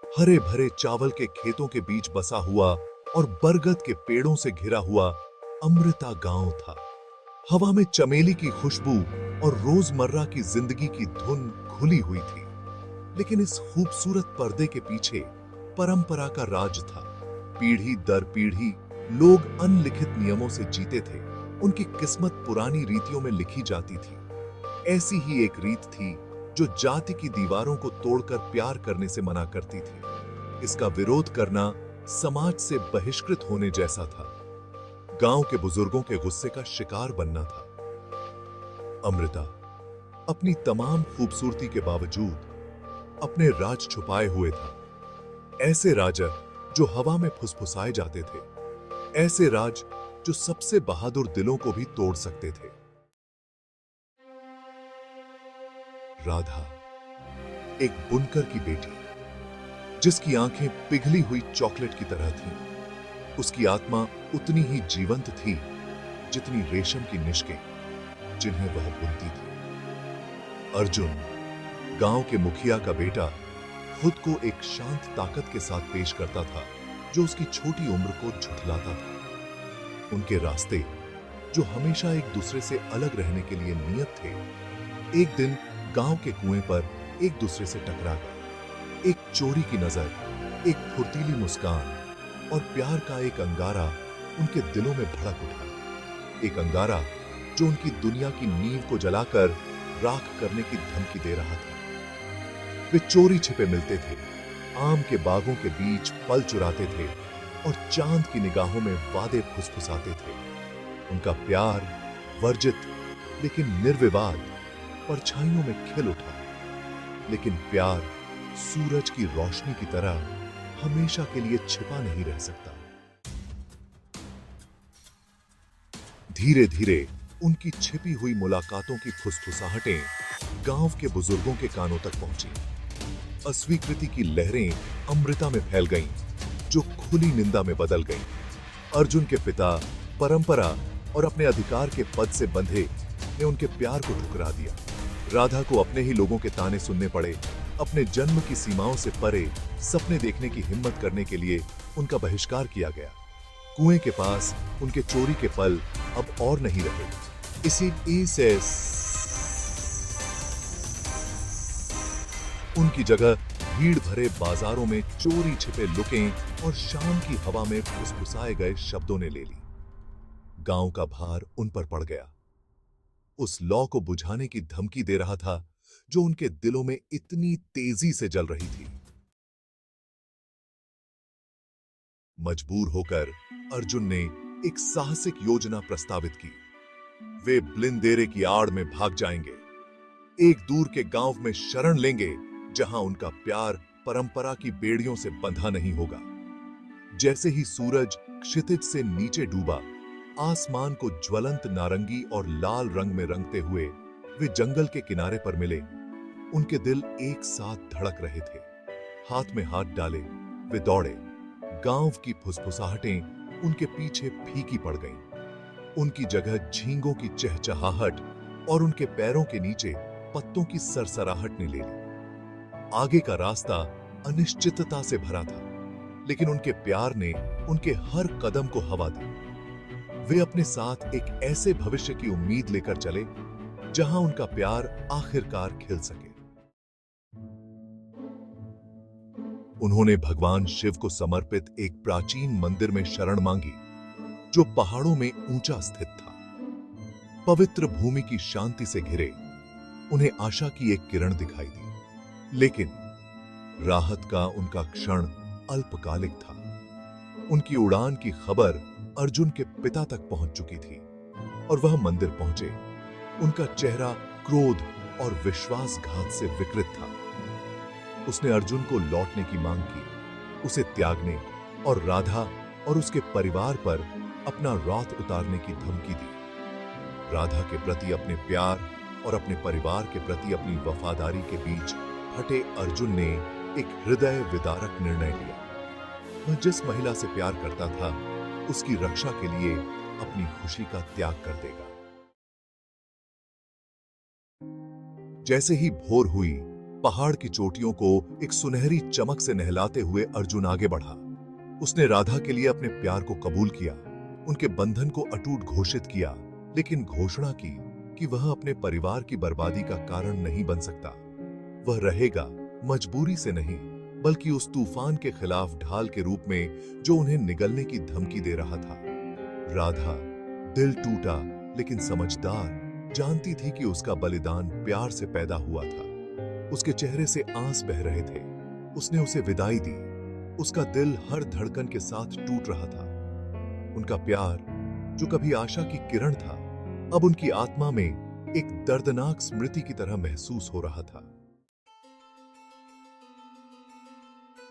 हरे भरे चावल के खेतों के बीच बसा हुआ और बरगद के पेड़ों से घिरा हुआ अमृता गांव था। हवा में चमेली की खुशबू और रोजमर्रा की जिंदगी की धुन घुली हुई थी। लेकिन इस खूबसूरत पर्दे के पीछे परंपरा का राज था। पीढ़ी दर पीढ़ी लोग अनलिखित नियमों से जीते थे। उनकी किस्मत पुरानी रीतियों में लिखी जाती थी। ऐसी ही एक रीत थी जो जाति की दीवारों को तोड़कर प्यार करने से मना करती थी। इसका विरोध करना समाज से बहिष्कृत होने जैसा था। गांव के बुजुर्गों के गुस्से का शिकार बनना था। अमृता अपनी तमाम खूबसूरती के बावजूद अपने राज छुपाए हुए था। ऐसे राज जो हवा में फुसफुसाए जाते थे, ऐसे राज जो सबसे बहादुर दिलों को भी तोड़ सकते थे। राधा एक बुनकर की बेटी, जिसकी आंखें पिघली हुई चॉकलेट की तरह थीं। उसकी आत्मा उतनी ही जीवंत थी जितनी रेशम की निश्कें जिन्हें वह बुनती थी। अर्जुन गांव के मुखिया का बेटा खुद को एक शांत ताकत के साथ पेश करता था जो उसकी छोटी उम्र को झुठलाता था। उनके रास्ते जो हमेशा एक दूसरे से अलग रहने के लिए नियत थे, एक दिन गांव के कुएं पर एक दूसरे से टकरा गए। एक चोरी की नजर, एक फुर्तीली मुस्कान और प्यार का एक अंगारा उनके दिलों में भड़क उठा। एक अंगारा जो उनकी दुनिया की नींव को जलाकर राख करने की धमकी दे रहा था। वे चोरी छिपे मिलते थे, आम के बागों के बीच फल चुराते थे और चांद की निगाहों में वादे फुसफुसाते थे। उनका प्यार वर्जित लेकिन निर्विवाद परछाइयों में खिल उठा। लेकिन प्यार सूरज की रोशनी की तरह हमेशा के लिए छिपा नहीं रह सकता। धीरे धीरे उनकी छिपी हुई मुलाकातों की फुसफुसाहटें गांव के बुजुर्गों के कानों तक पहुंची। अस्वीकृति की लहरें अमृता में फैल गईं, जो खुली निंदा में बदल गईं। अर्जुन के पिता परंपरा और अपने अधिकार के पद से बंधे ने उनके प्यार को ठुकरा दिया। राधा को अपने ही लोगों के ताने सुनने पड़े। अपने जन्म की सीमाओं से परे सपने देखने की हिम्मत करने के लिए उनका बहिष्कार किया गया। कुएं के पास उनके चोरी के पल अब और नहीं रहे। इसी उनकी जगह भीड़ भरे बाजारों में चोरी छिपे लुकें और शाम की हवा में फुसफुसाए गए शब्दों ने ले ली। गांव का भार उन पर पड़ गया। उस लौ को बुझाने की धमकी दे रहा था जो उनके दिलों में इतनी तेजी से जल रही थी। मजबूर होकर अर्जुन ने एक साहसिक योजना प्रस्तावित की। वे ब्लिंदेरे की आड़ में भाग जाएंगे, एक दूर के गांव में शरण लेंगे जहां उनका प्यार परंपरा की बेड़ियों से बंधा नहीं होगा। जैसे ही सूरज क्षितिज से नीचे डूबा, आसमान को ज्वलंत नारंगी और लाल रंग में रंगते हुए वे जंगल के किनारे पर मिले। उनके दिल एक साथ धड़क रहे थे। हाथ में हाथ डाले वे दौड़े। गांव की फुसफुसाहटें उनके पीछे फीकी पड़ गईं। उनकी जगह झींगों की चहचहाहट और उनके पैरों के नीचे पत्तों की सरसराहट ने ले ली। आगे का रास्ता अनिश्चितता से भरा था, लेकिन उनके प्यार ने उनके हर कदम को हवा दी। वे अपने साथ एक ऐसे भविष्य की उम्मीद लेकर चले जहां उनका प्यार आखिरकार खिल सके। उन्होंने भगवान शिव को समर्पित एक प्राचीन मंदिर में शरण मांगी जो पहाड़ों में ऊंचा स्थित था। पवित्र भूमि की शांति से घिरे उन्हें आशा की एक किरण दिखाई दी, लेकिन राहत का उनका क्षण अल्पकालिक था। उनकी उड़ान की खबर अर्जुन के पिता तक पहुंच चुकी थी और वह मंदिर पहुंचे। उनका चेहरा क्रोध और विश्वासघात से विकृत था। उसने अर्जुन को लौटने की मांग की, उसे त्यागने और राधा और उसके परिवार पर अपना रौथ उतारने की धमकी दी। राधा के प्रति अपने प्यार और अपने परिवार के प्रति अपनी वफादारी के बीच फटे अर्जुन ने एक हृदय विदारक निर्णय लिया। वह जिस महिला से प्यार करता था, उसकी रक्षा के लिए अपनी खुशी का त्याग कर देगा। जैसे ही भोर हुई, पहाड़ की चोटियों को एक सुनहरी चमक से नहलाते हुए अर्जुन आगे बढ़ा। उसने राधा के लिए अपने प्यार को कबूल किया, उनके बंधन को अटूट घोषित किया, लेकिन घोषणा की कि वह अपने परिवार की बर्बादी का कारण नहीं बन सकता। वह रहेगा मजबूरी से नहीं, बल्कि उस तूफान के खिलाफ ढाल के रूप में जो उन्हें निगलने की धमकी दे रहा था। राधा दिल टूटा लेकिन समझदार, जानती थी कि उसका बलिदान प्यार से पैदा हुआ था। उसके चेहरे से आंस बह रहे थे। उसने उसे विदाई दी। उसका दिल हर धड़कन के साथ टूट रहा था। उनका प्यार, जो कभी आशा की किरण था, अब उनकी आत्मा में एक दर्दनाक स्मृति की तरह महसूस हो रहा था।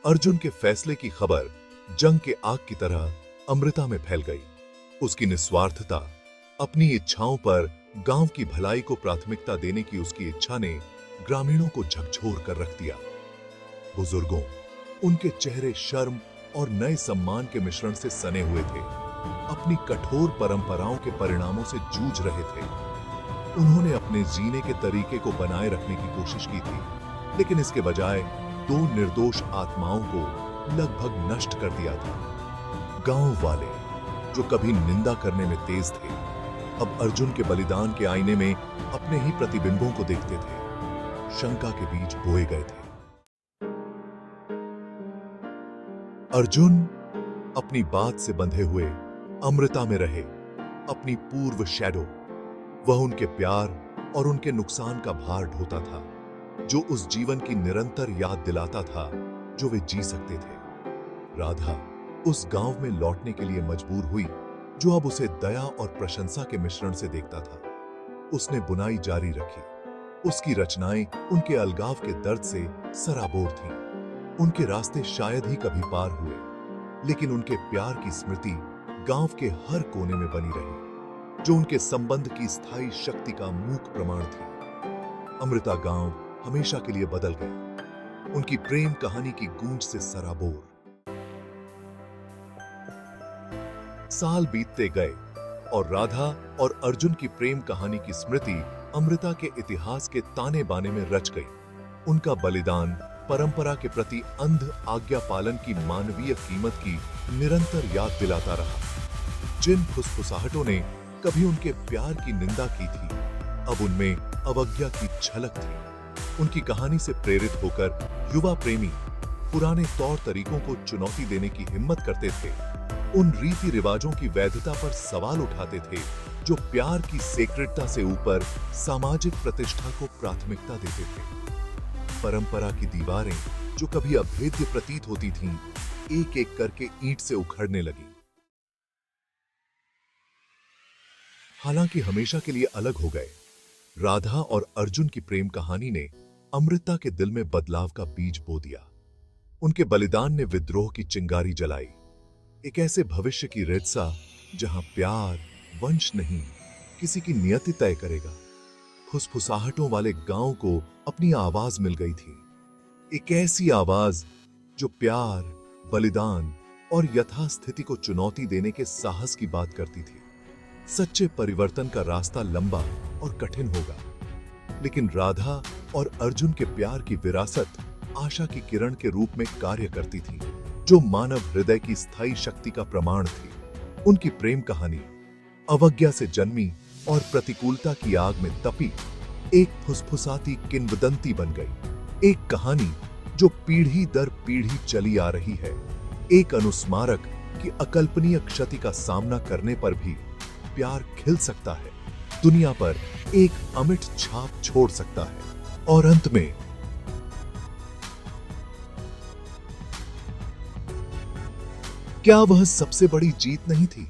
अर्जुन के फैसले की खबर जंग के आग की तरह अमृता में फैल गई। उसकी निस्वार्थता, अपनी इच्छाओं पर गांव की भलाई को प्राथमिकता देने की उसकी इच्छा ने ग्रामीणों को झकझोर कर रख दिया। बुजुर्गों, उनके चेहरे शर्म और नए सम्मान के मिश्रण से सने हुए थे। अपनी कठोर परंपराओं के परिणामों से जूझ रहे थे। उन्होंने अपने जीने के तरीके को बनाए रखने की कोशिश की थी, लेकिन इसके बजाय 2 निर्दोष आत्माओं को लगभग नष्ट कर दिया था। गांव वाले, जो कभी निंदा करने में तेज थे, अब अर्जुन के बलिदान के आईने में अपने ही प्रतिबिंबों को देखते थे। शंका के बीज बोए गए थे। अर्जुन अपनी बात से बंधे हुए अमृता में रहे, अपनी पूर्व शैडो। वह उनके प्यार और उनके नुकसान का भार ढोता था, जो उस जीवन की निरंतर याद दिलाता था जो वे जी सकते थे। राधा उस गांव में लौटने के लिए मजबूर हुई, जो अब उसे दया और प्रशंसा के मिश्रण से देखता था। उसने बुनाई जारी रखी। उसकी रचनाएं उनके अलगाव के दर्द से सराबोर थीं। उनके रास्ते शायद ही कभी पार हुए, लेकिन उनके प्यार की स्मृति गांव के हर कोने में बनी रही, जो उनके संबंध की स्थायी शक्ति का मूक प्रमाण थी। अमृता गांव हमेशा के लिए बदल गया, उनकी प्रेम कहानी की गूंज से सराबोर। साल बीतते गए और राधा और अर्जुन की प्रेम कहानी की स्मृति अमृता के इतिहास के ताने बाने में रच गई। उनका बलिदान परंपरा के प्रति अंध आज्ञा पालन की मानवीय कीमत की निरंतर याद दिलाता रहा। जिन फुसफुसाहटों ने कभी उनके प्यार की निंदा की थी, अब उनमें अवज्ञा की झलक थी। उनकी कहानी से प्रेरित होकर युवा प्रेमी पुराने तौर तरीकों को चुनौती देने की हिम्मत करते थे। उन रीति रिवाजों की वैधता पर सवाल उठाते थे, जो प्यार की सेक्रेटता से ऊपर सामाजिक प्रतिष्ठा को प्राथमिकता देते थे। परंपरा की दीवारें, जो कभी अभेद्य प्रतीत होती थीं, एक एक करके ईंट से उखड़ने लगी। हालांकि हमेशा के लिए अलग हो गए, राधा और अर्जुन की प्रेम कहानी ने अमृता के दिल में बदलाव का बीज बो दिया। उनके बलिदान ने विद्रोह की चिंगारी जलाई, एक ऐसे भविष्य की रेतसा जहां प्यार वंश नहीं, किसी की नियति तय करेगा। फुसफुसाहटों वाले गांव को अपनी आवाज मिल गई थी, एक ऐसी आवाज जो प्यार, बलिदान और यथास्थिति को चुनौती देने के साहस की बात करती थी। सच्चे परिवर्तन का रास्ता लंबा और कठिन होगा, लेकिन राधा और अर्जुन के प्यार की विरासत आशा की किरण के रूप में कार्य करती थी, जो मानव हृदय की स्थायी शक्ति का प्रमाण थी। उनकी प्रेम कहानी अवज्ञा से जन्मी और प्रतिकूलता की आग में तपी एक फुसफुसाती किंवदंती बन गई। एक कहानी जो पीढ़ी दर पीढ़ी चली आ रही है, एक अनुस्मारक कि अकल्पनीय क्षति का सामना करने पर भी प्यार खिल सकता है, दुनिया पर एक अमिट छाप छोड़ सकता है। और अंत में क्या वह सबसे बड़ी जीत नहीं थी?